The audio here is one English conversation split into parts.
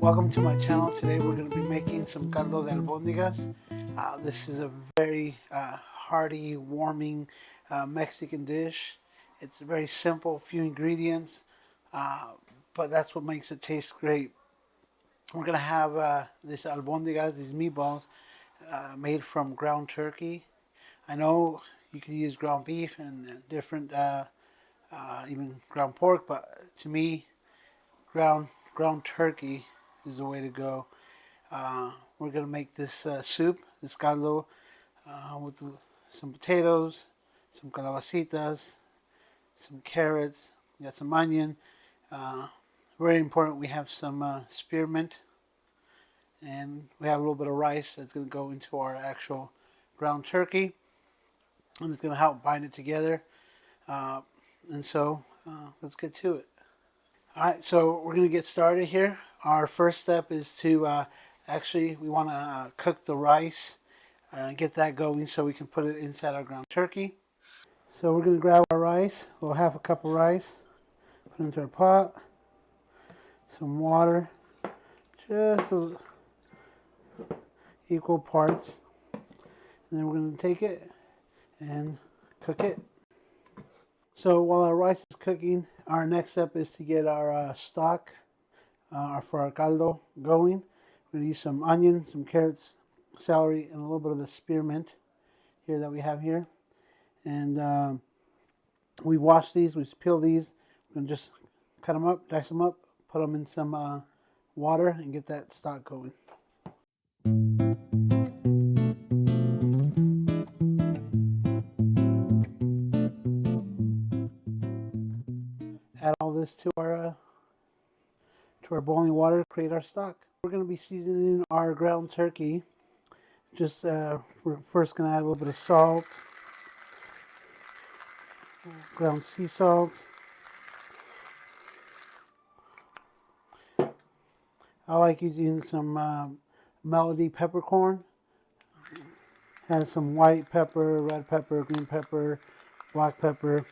Welcome to my channel. Today we're going to be making some Caldo de Albondigas. This is a very hearty, warming Mexican dish. It's very simple, few ingredients, but that's what makes it taste great. We're going to have this albondigas, these meatballs, made from ground turkey. I know you can use ground beef and different, even ground pork, but to me, ground turkey is the way to go. We're gonna make this soup, this caldo, with some potatoes, some calabacitas, some carrots. We got some onion. Very important. We have some spearmint, and we have a little bit of rice that's gonna go into our actual ground turkey, and it's gonna help bind it together. And so let's get to it. Alright, so we're going to get started here. Our first step is to we want to cook the rice and get that going so we can put it inside our ground turkey. So we're going to grab our rice, well, half a cup of rice, put it into our pot, some water, just equal parts, and then we're going to take it and cook it. So while our rice is cooking, our next step is to get our stock for our caldo going. We're going to use some onion, some carrots, celery, and a little bit of the spearmint here that we have here. And we wash these, we peel these. We're going to just cut them up, dice them up, put them in some water, and get that stock going. Add all this to our boiling water, create our stock. We're going to be seasoning our ground turkey. Just we're first going to add a little bit of salt, ground sea salt. I like using some Melody peppercorn. Has some white pepper, red pepper, green pepper, black pepper.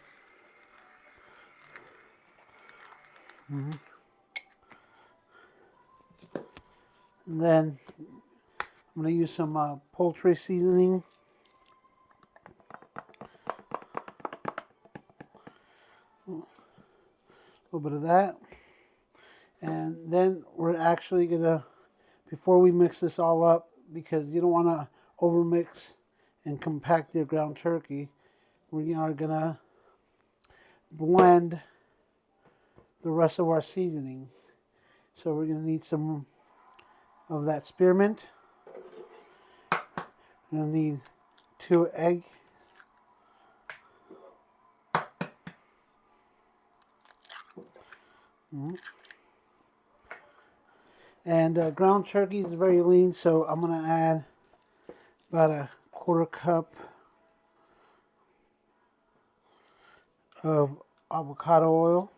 And then I'm going to use some poultry seasoning. A little bit of that. And then we're actually going to, before we mix this all up, because you don't want to overmix and compact your ground turkey, we are going to blend the rest of our seasoning. So we're going to need some of that spearmint. We're going to need 2 eggs. And ground turkey is very lean, so I'm going to add about a 1/4 cup of avocado oil.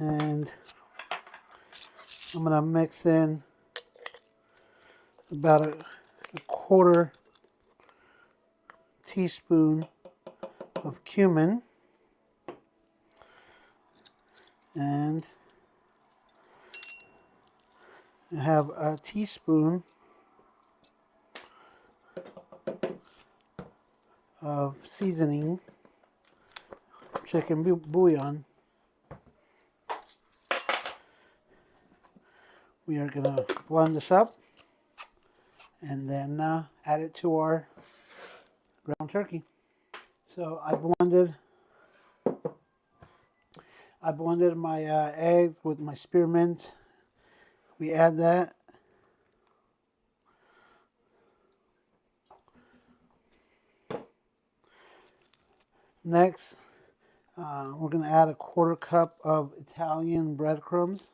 And I'm going to mix in about a 1/4 teaspoon of cumin, and I have a teaspoon of seasoning, chicken bouillon. We are going to blend this up and then add it to our ground turkey. So I blended my eggs with my spearmint. We add that. Next, we're going to add a 1/4 cup of Italian breadcrumbs.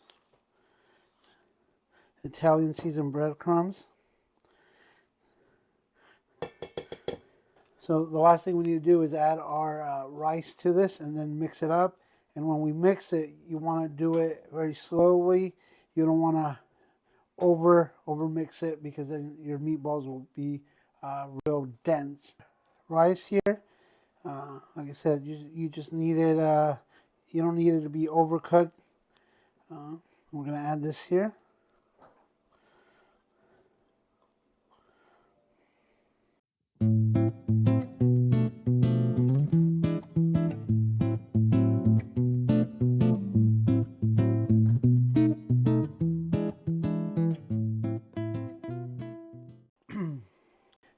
Italian seasoned breadcrumbs. So the last thing we need to do is add our rice to this and then mix it up. And when we mix it, you want to do it very slowly. You don't want to over mix it, because then your meatballs will be real dense. Rice here, Like I said, you just need it. You don't need it to be overcooked. We're gonna add this here.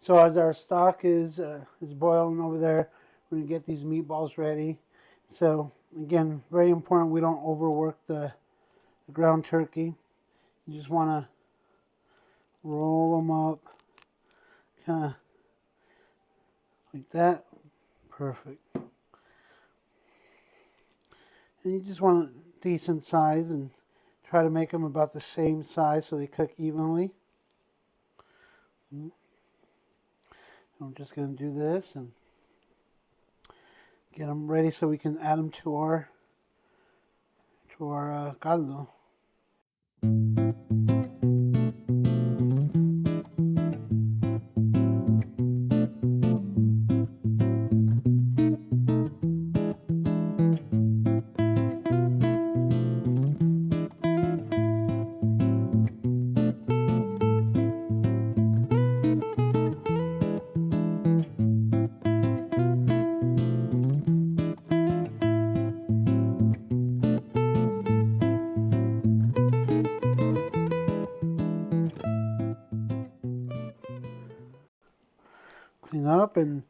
So as our stock is boiling over there, we're gonna get these meatballs ready. So again, very important we don't overwork the ground turkey. You just want to roll them up, kind of like that. Perfect. And you just want a decent size and try to make them about the same size so they cook evenly. I'm just going to do this and get them ready so we can add them to our caldo. Clean up and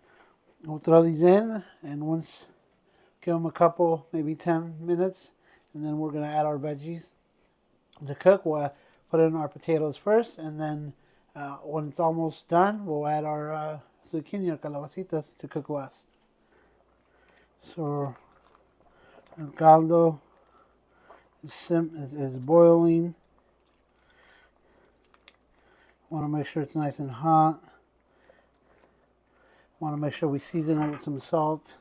we'll throw these in, and once give them a couple, maybe 10 minutes, and then we're going to add our veggies to cook. We'll put in our potatoes first, and then when it's almost done, we'll add our zucchini or calabacitas to cook last. So el caldo is boiling. Want to make sure it's nice and hot. Want to make sure we season it with some salt.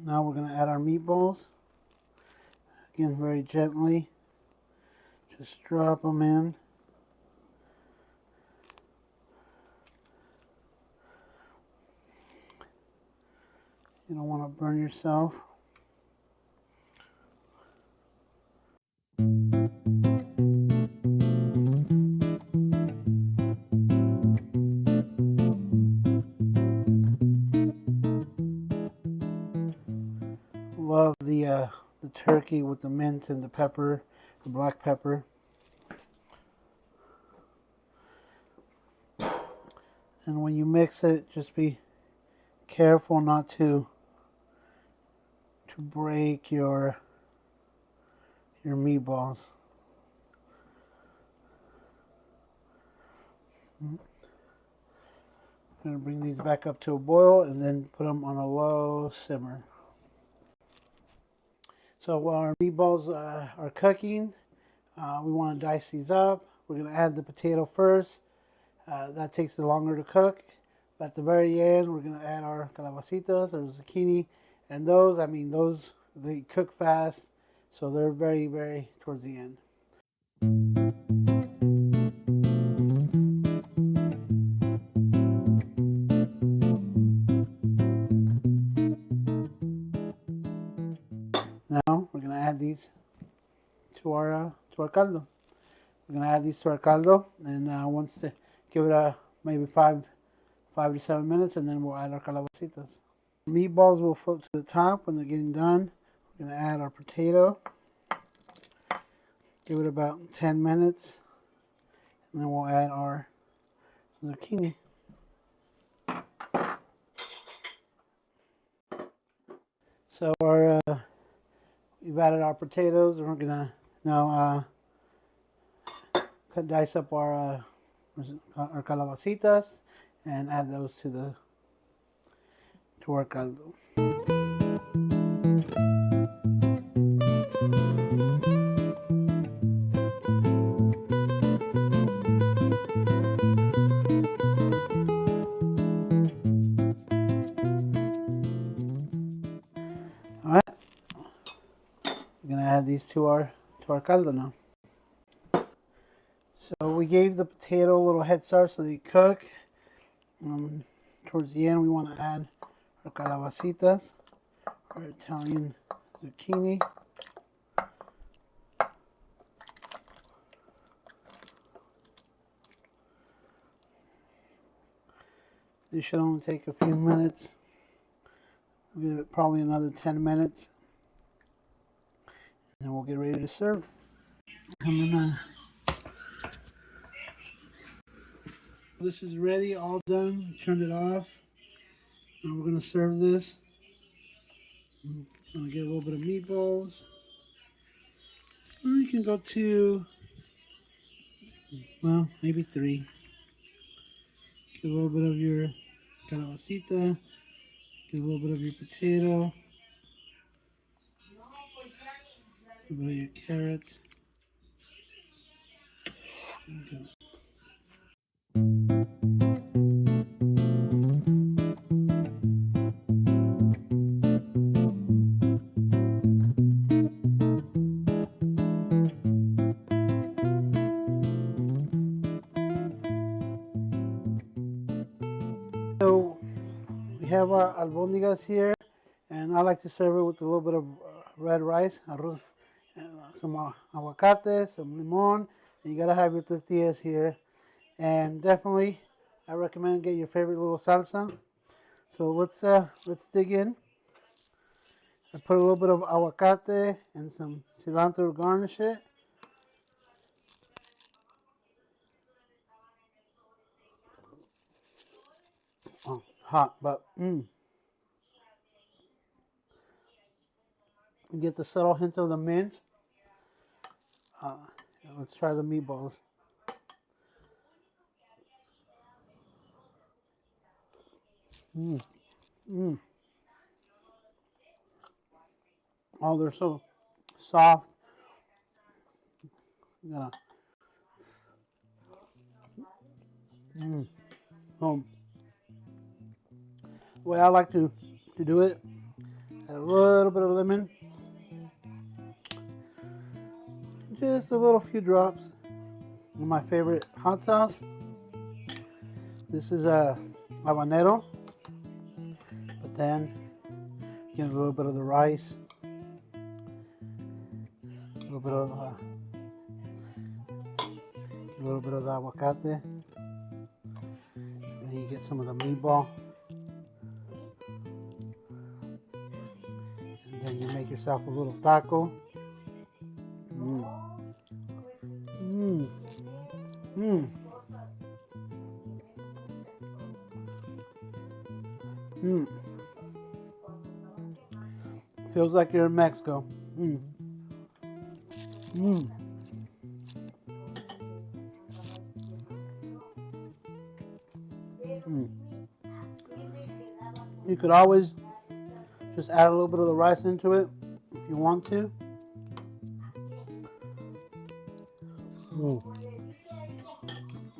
Now we're going to add our meatballs. Again, very gently. Just drop them in. You don't want to burn yourself. Love the turkey with the mint and the pepper, the black pepper. And when you mix it, just be careful not to break your meatballs. I'm going to bring these back up to a boil and then put them on a low simmer. So while our meatballs are cooking, we want to dice these up. We're going to add the potato first. That takes longer to cook. But at the very end, we're going to add our calabacitas or zucchini. And those, they cook fast. So they're very, very towards the end. Now we're going to add these to our caldo. We're going to add these to our caldo. And once they give it maybe 5 to 7 minutes, and then we'll add our calabacitas. Meatballs will float to the top when they're getting done. We're going to add our potato. Give it about 10 minutes. And then we'll add our zucchini. So we've added our potatoes, and we're going to now dice up our calabacitas and add those to our caldo. these to our caldo now. So we gave the potato a little head start so they cook. Towards the end, we want to add our calabacitas, our Italian zucchini. This should only take a few minutes. We'll give it probably another 10 minutes. And we'll get ready to serve. This is ready, all done. Turned it off. Now we're going to serve this. I'm going to get a little bit of meatballs. Well, you can go to, well, maybe 3. Get a little bit of your calabacita. Get a little bit of your potato. A little bit of your carrot. Okay. So we have our albondigas here, and I like to serve it with a little bit of red rice, arroz, and some aguacate, some limon, and you gotta have your tortillas here. And definitely, I recommend get your favorite little salsa. So let's dig in. I put a little bit of aguacate and some cilantro to garnish it. Oh, hot, but get the subtle hint of the mint. Let's try the meatballs. Oh, they're so soft. Yeah. Oh. The way I like to do it, add a little bit of lemon, just a little few drops of my favorite hot sauce. This is a habanero, but then get a little bit of the rice, a little bit of the aguacate, and then you get some of the meatball, and then you make yourself a little taco. Feels like you're in Mexico. You could always just add a little bit of the rice into it if you want to.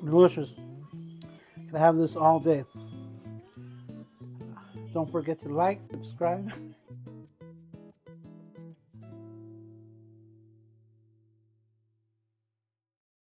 Delicious. Could have this all day. Don't forget to like, subscribe.